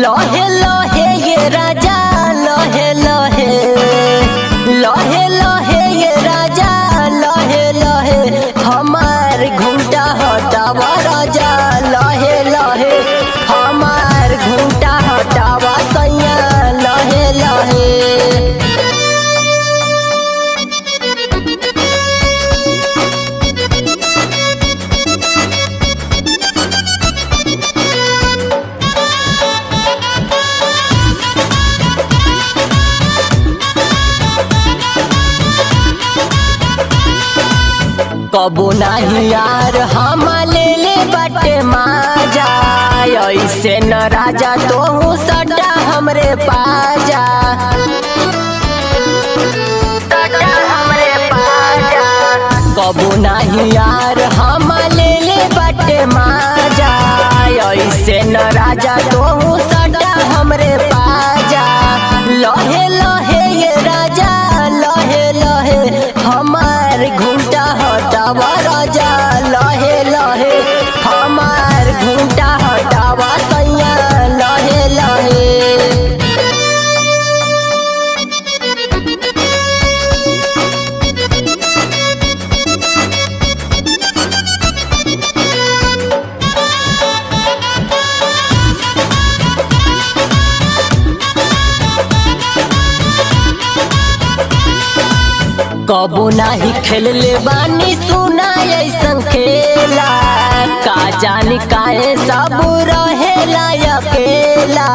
लहे लहे ये राजा लहे लहे लहे लहे ये राजा लहे लहे हमार घूंटा हटावा राजा लहे लहे हमार घूंटा हटावा सैया लहे लहे। कबो नहीं यार हम ले बटे माजा ऐसे न राजा तोहू सटा हमरे पाजा सटा हमरे पाजा। कबो नहीं यार हम ले बटे माजा ऐसे न राजा तोहू सटा हमरे पाजा लहे लहे ये राजा लहे लहे हमार घूंटा हटावा राजा लहे लहे हमार घूंटा हटावा सैया लहे लहे। कबो नाही खेलले बानी सुना ऐसन खेला का जानी काहे सब रहेला अकेला